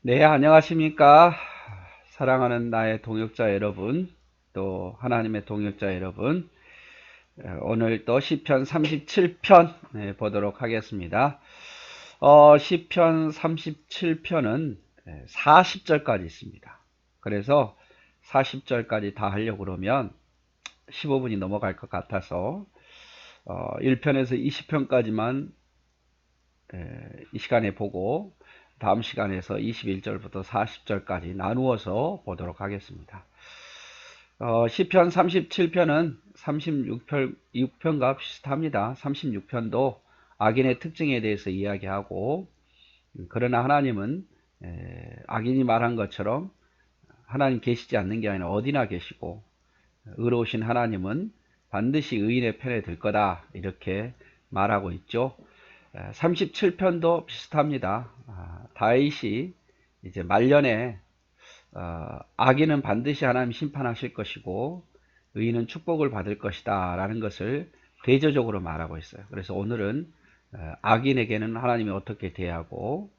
네, 안녕하십니까. 사랑하는 나의 동역자 여러분, 또 하나님의 동역자 여러분. 오늘 또 시편 37편 보도록 하겠습니다. 시편 37편은 40절까지 있습니다. 그래서 40절까지 다 하려고 그러면 15분이 넘어갈 것 같아서 1편에서 20편까지만 이 시간에 보고 다음 시간에서 21절부터 40절까지 나누어서 보도록 하겠습니다. 시편 37편은 36편과 비슷합니다. 36편도 악인의 특징에 대해서 이야기하고, 그러나 하나님은 악인이 말한 것처럼 하나님 계시지 않는 게 아니라 어디나 계시고, 의로우신 하나님은 반드시 의인의 편에 들 거다, 이렇게 말하고 있죠. 37편도 비슷합니다. 다윗이 이제 말년에 악인은 반드시 하나님 심판하실 것이고 의인은 축복을 받을 것이다 라는 것을 대조적으로 말하고 있어요. 그래서 오늘은 악인에게는 하나님이 어떻게 대하고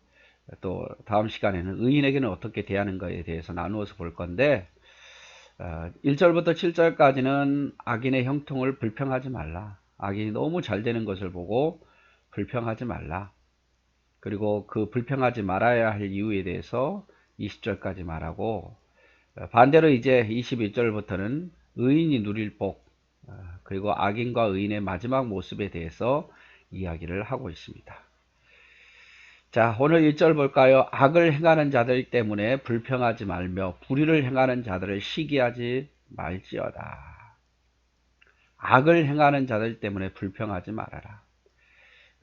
또 다음 시간에는 의인에게는 어떻게 대하는 것에 대해서 나누어서 볼 건데, 1절부터 7절까지는 악인의 형통을 불평하지 말라. 악인이 너무 잘 되는 것을 보고 불평하지 말라. 그리고 그 불평하지 말아야 할 이유에 대해서 20절까지 말하고, 반대로 이제 21절부터는 의인이 누릴 복, 그리고 악인과 의인의 마지막 모습에 대해서 이야기를 하고 있습니다. 자, 오늘 1절 볼까요? 악을 행하는 자들 때문에 불평하지 말며 불의를 행하는 자들을 시기하지 말지어다. 악을 행하는 자들 때문에 불평하지 말아라.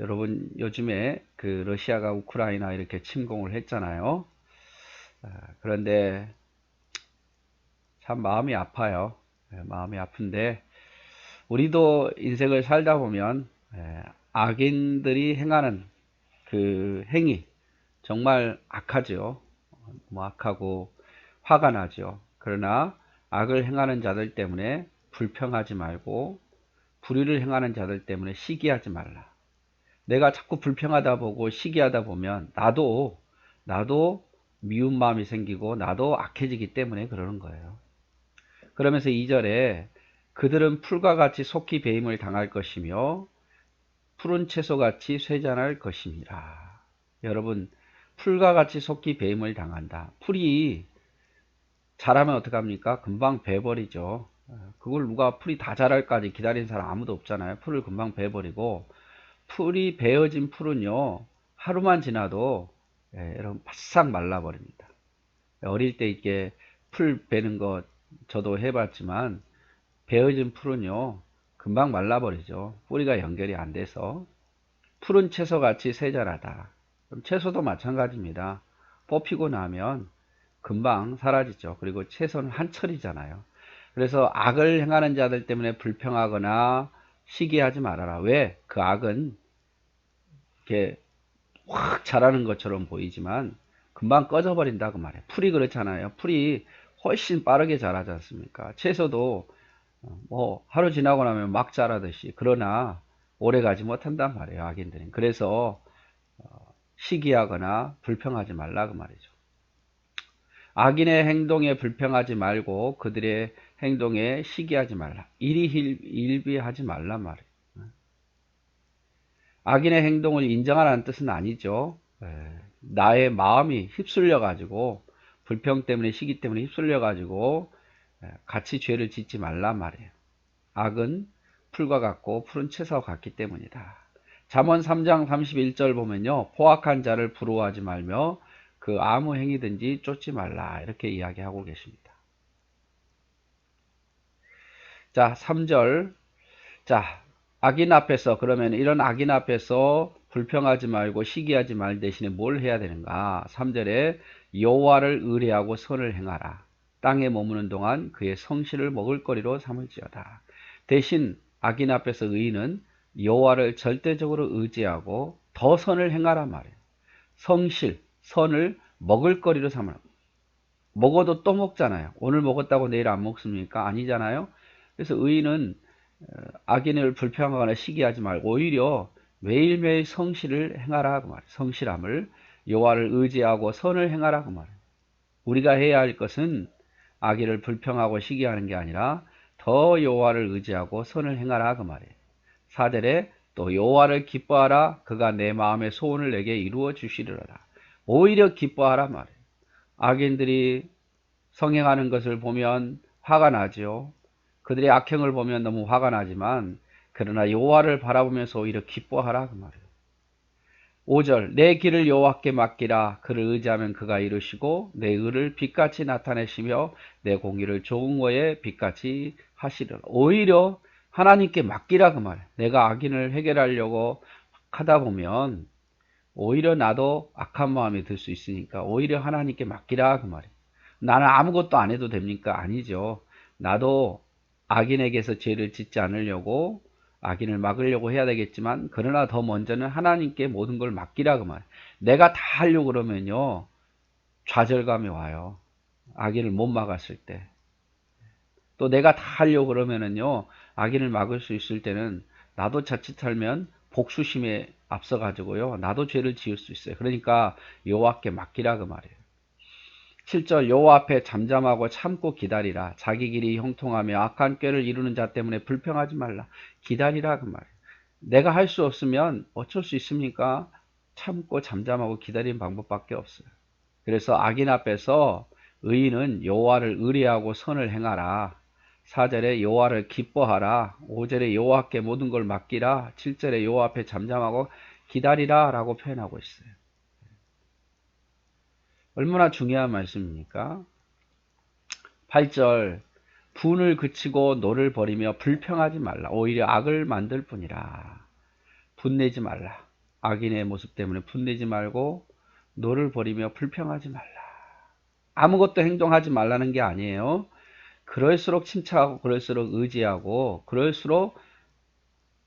여러분, 요즘에 그 러시아가 우크라이나 이렇게 침공을 했잖아요. 그런데 참 마음이 아파요. 마음이 아픈데 우리도 인생을 살다 보면 악인들이 행하는 그 행위 정말 악하죠. 뭐 악하고 화가 나죠. 그러나 악을 행하는 자들 때문에 불평하지 말고 불의를 행하는 자들 때문에 시기하지 말라. 내가 자꾸 불평하다 보고 시기하다 보면 나도 미운 마음이 생기고 나도 악해지기 때문에 그러는 거예요. 그러면서 2절에 그들은 풀과 같이 속히 배임을 당할 것이며 푸른 채소같이 쇠잔할 것이니라. 여러분, 풀과 같이 속히 배임을 당한다. 풀이 자라면 어떡합니까? 금방 베버리죠. 그걸 누가 풀이 다 자랄까지 기다린 사람 아무도 없잖아요. 풀을 금방 베버리고, 풀이 베어진 풀은요, 하루만 지나도 여러분 바싹 말라버립니다. 어릴 때 이렇게 풀 베는 거 저도 해봤지만 베어진 풀은요 금방 말라버리죠. 뿌리가 연결이 안 돼서. 푸른 채소같이 쇠절하다. 그럼 채소도 마찬가지입니다. 뽑히고 나면 금방 사라지죠. 그리고 채소는 한철이잖아요. 그래서 악을 행하는 자들 때문에 불평하거나 시기하지 말아라. 왜? 그 악은 이렇게 확 자라는 것처럼 보이지만 금방 꺼져버린다고 말해요. 풀이 그렇잖아요. 풀이 훨씬 빠르게 자라지 않습니까? 채소도 뭐 하루 지나고 나면 막 자라듯이, 그러나 오래 가지 못한단 말이에요, 악인들은. 그래서 시기하거나 불평하지 말라 그 말이죠. 악인의 행동에 불평하지 말고 그들의 행동에 시기하지 말라. 일비하지 말란 말이에요. 악인의 행동을 인정하라는 뜻은 아니죠. 나의 마음이 휩쓸려 가지고 불평 때문에, 시기 때문에 휩쓸려 가지고 같이 죄를 짓지 말란 말이에요. 악은 풀과 같고 푸른 채소와 같기 때문이다. 잠언 3장 31절 보면요, 포악한 자를 부러워하지 말며 그 아무 행위든지 쫓지 말라, 이렇게 이야기하고 계십니다. 자, 3절. 자, 악인 앞에서, 그러면 이런 악인 앞에서 불평하지 말고 시기하지 말 대신에 뭘 해야 되는가? 3절에 여호와를 의뢰하고 선을 행하라. 땅에 머무는 동안 그의 성실을 먹을거리로 삼을지어다. 대신 악인 앞에서 의인은 여호와를 절대적으로 의지하고 더 선을 행하란 말이에요. 성실, 선을 먹을거리로 삼으라. 먹어도 또 먹잖아요. 오늘 먹었다고 내일 안 먹습니까? 아니잖아요. 그래서 의인은 악인을 불평하거나 시기하지 말고 오히려 매일매일 성실을 행하라 그 말이에요. 성실함을 여호와를 의지하고 선을 행하라 그 말이에요. 우리가 해야 할 것은 악인을 불평하고 시기하는 게 아니라 더 여호와를 의지하고 선을 행하라 그 말이에요. 4절에 또 여호와를 기뻐하라. 그가 내 마음의 소원을 내게 이루어 주시리로다. 오히려 기뻐하라 말이에요. 악인들이 성행하는 것을 보면 화가 나죠. 그들의 악행을 보면 너무 화가 나지만 그러나 여호와를 바라보면서 오히려 기뻐하라 그 말이에요. 5절 내 길을 여호와께 맡기라. 그를 의지하면 그가 이루시고 내 의를 빛같이 나타내시며 내 공의를 좋은 거에 빛같이 하시리라. 오히려 하나님께 맡기라 그 말이에요. 내가 악인을 해결하려고 하다 보면 오히려 나도 악한 마음이 들 수 있으니까 오히려 하나님께 맡기라 그 말이에요. 나는 아무것도 안 해도 됩니까? 아니죠. 나도 악인에게서 죄를 짓지 않으려고 악인을 막으려고 해야 되겠지만 그러나 더 먼저는 하나님께 모든 걸 맡기라 그 말이에요. 내가 다 하려고 그러면요 좌절감이 와요. 악인을 못 막았을 때. 또 내가 다 하려고 그러면은요 악인을 막을 수 있을 때는 나도 자칫하면 복수심에 앞서 가지고요 나도 죄를 지을 수 있어요. 그러니까 여호와께 맡기라 그 말이에요. 7절 여호와 앞에 잠잠하고 참고 기다리라. 자기 길이 형통하며 악한 꾀를 이루는 자 때문에 불평하지 말라. 기다리라 그 말이에요. 내가 할 수 없으면 어쩔 수 있습니까? 참고 잠잠하고 기다리는 방법밖에 없어요. 그래서 악인 앞에서 의인은 여호와를 의뢰하고 선을 행하라. 4절에 여호와를 기뻐하라. 5절에 여호와께 모든 걸 맡기라. 7절에 여호와 앞에 잠잠하고 기다리라 라고 표현하고 있어요. 얼마나 중요한 말씀입니까? 8절 분을 그치고 노를 버리며 불평하지 말라. 오히려 악을 만들 뿐이라. 분내지 말라. 악인의 모습 때문에 분내지 말고 노를 버리며 불평하지 말라. 아무것도 행동하지 말라는 게 아니에요. 그럴수록 침착하고 그럴수록 의지하고 그럴수록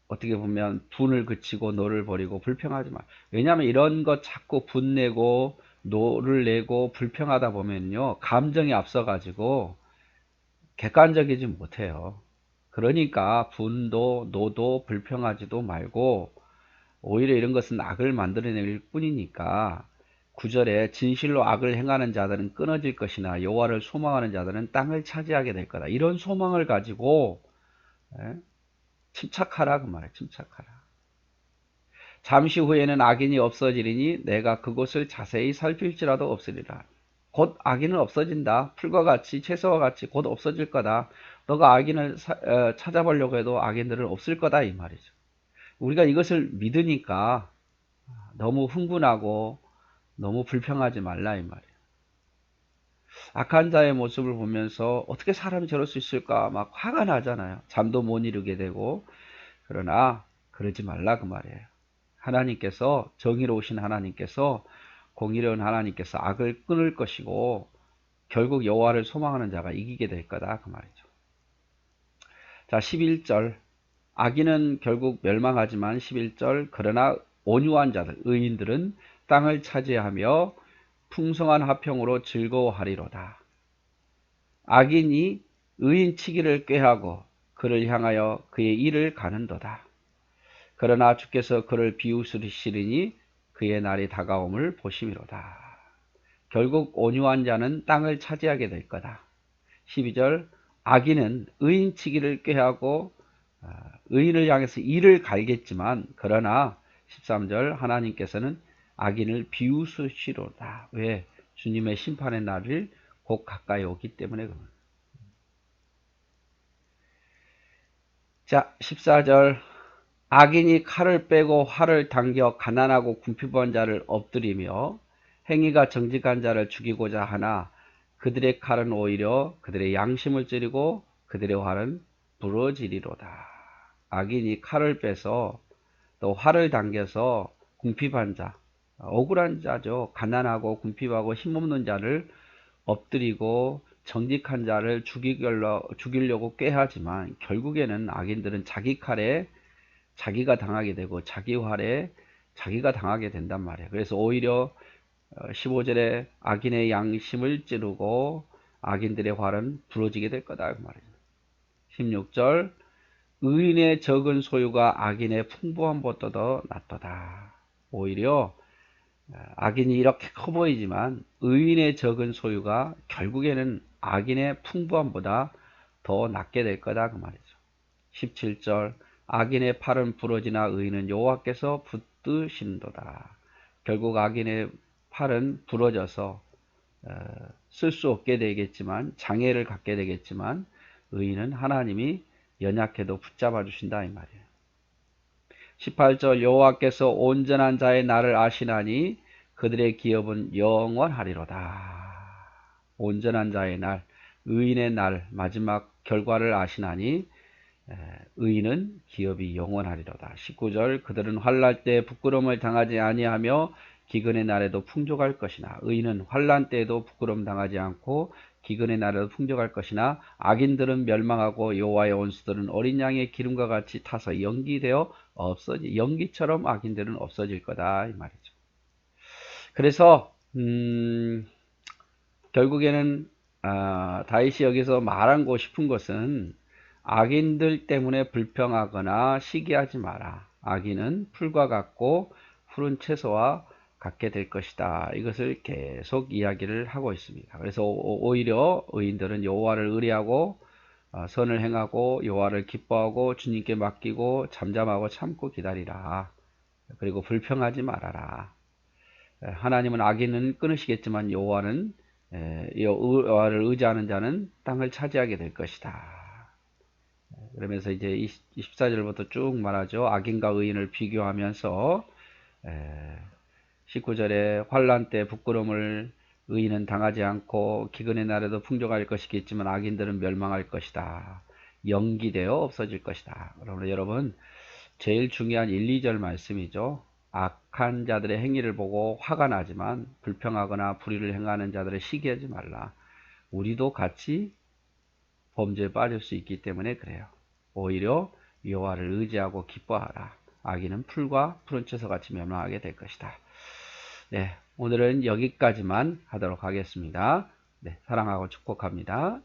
어떻게 보면 분을 그치고 노를 버리고 불평하지 마. 왜냐하면 이런 것 자꾸 분내고 노를 내고 불평하다 보면요 감정이 앞서가지고 객관적이지 못해요. 그러니까 분도 노도 불평하지도 말고 오히려 이런 것은 악을 만들어낼 뿐이니까 9절에 진실로 악을 행하는 자들은 끊어질 것이나 여호와를 소망하는 자들은 땅을 차지하게 될 거다. 이런 소망을 가지고 침착하라 그 말이에요. 침착하라. 잠시 후에는 악인이 없어지리니 내가 그곳을 자세히 살필지라도 없으리라. 곧 악인은 없어진다. 풀과 같이 채소와 같이 곧 없어질 거다. 너가 악인을 찾아보려고 해도 악인들은 없을 거다 이 말이죠. 우리가 이것을 믿으니까 너무 흥분하고 너무 불평하지 말라 이 말이에요. 악한 자의 모습을 보면서 어떻게 사람이 저럴 수 있을까 막 화가 나잖아요. 잠도 못 이루게 되고. 그러나 그러지 말라 그 말이에요. 하나님께서 정의로우신 하나님께서 공의로운 하나님께서 악을 끊을 것이고 결국 여호와를 소망하는 자가 이기게 될 거다 그 말이죠. 자 11절 악인은 결국 멸망하지만 11절 그러나 온유한 자들 의인들은 땅을 차지하며 풍성한 화평으로 즐거워하리로다. 악인이 의인 치기를 꾀하고 그를 향하여 그의 일을 가는도다. 그러나 주께서 그를 비웃으시리니 그의 날이 다가옴을 보심이로다. 결국 온유한 자는 땅을 차지하게 될 거다. 12절 악인은 의인 치기를 꾀하고 의인을 향해서 이를 갈겠지만 그러나 13절 하나님께서는 악인을 비웃으시로다. 왜? 주님의 심판의 날을 곧 가까이 오기 때문에. 자 14절 악인이 칼을 빼고 활을 당겨 가난하고 궁핍한 자를 엎드리며 행위가 정직한 자를 죽이고자 하나 그들의 칼은 오히려 그들의 양심을 찌르고 그들의 활은 부러지리로다. 악인이 칼을 빼서 또 활을 당겨서 궁핍한 자, 억울한 자죠. 가난하고 궁핍하고 힘없는 자를 엎드리고 정직한 자를 죽이려고 꾀하지만 결국에는 악인들은 자기 칼에 자기가 당하게 되고 자기 활에 자기가 당하게 된단 말이에요. 그래서 오히려 15절에 악인의 양심을 찌르고 악인들의 활은 부러지게 될 거다 그 말이에요. 16절 의인의 적은 소유가 악인의 풍부한 것보다 낫도다. 오히려 악인이 이렇게 커 보이지만 의인의 적은 소유가 결국에는 악인의 풍부함보다 더 낫게 될 거다 그 말이죠. 17절 악인의 팔은 부러지나 의인은 여호와께서 붙드신도다. 결국 악인의 팔은 부러져서 쓸 수 없게 되겠지만 장애를 갖게 되겠지만 의인은 하나님이 연약해도 붙잡아 주신다 이 말이에요. 18절 여호와께서 온전한 자의 날을 아시나니 그들의 기업은 영원하리로다. 온전한 자의 날, 의인의 날, 마지막 결과를 아시나니 의인은 기업이 영원하리로다. 19절 그들은 환난 때 부끄러움을 당하지 아니하며 기근의 날에도 풍족할 것이나 의인은 환난 때에도 부끄러움 당하지 않고 기근의 날에도 풍족할 것이나 악인들은 멸망하고 여호와의 원수들은 어린 양의 기름과 같이 타서 연기되어 연기처럼 악인들은 없어질 거다 이 말이죠. 그래서 결국에는 다윗이 여기서 말하고 싶은 것은 악인들 때문에 불평하거나 시기하지 마라. 악인은 풀과 같고 푸른 채소와 같게 될 것이다. 이것을 계속 이야기를 하고 있습니다. 그래서 오히려 의인들은 여호와를 의뢰하고 선을 행하고 여호와를 기뻐하고 주님께 맡기고 잠잠하고 참고 기다리라. 그리고 불평하지 말아라. 하나님은 악인은 끊으시겠지만 여호와를 의지하는 자는 땅을 차지하게 될 것이다. 그러면서 이제 24절부터 쭉 말하죠. 악인과 의인을 비교하면서 19절에 환난 때 부끄러움을 의인은 당하지 않고 기근의 날에도 풍족할 것이겠지만 악인들은 멸망할 것이다. 연기되어 없어질 것이다. 그러므로 여러분 제일 중요한 1, 2절 말씀이죠. 악한 자들의 행위를 보고 화가 나지만 불평하거나 불의를 행하는 자들을 시기하지 말라. 우리도 같이 범죄에 빠질 수 있기 때문에 그래요. 오히려 여호와를 의지하고 기뻐하라. 악인은 풀과 푸른 채소 같이 멸망하게 될 것이다. 네, 오늘은 여기까지만 하도록 하겠습니다. 네, 사랑하고 축복합니다.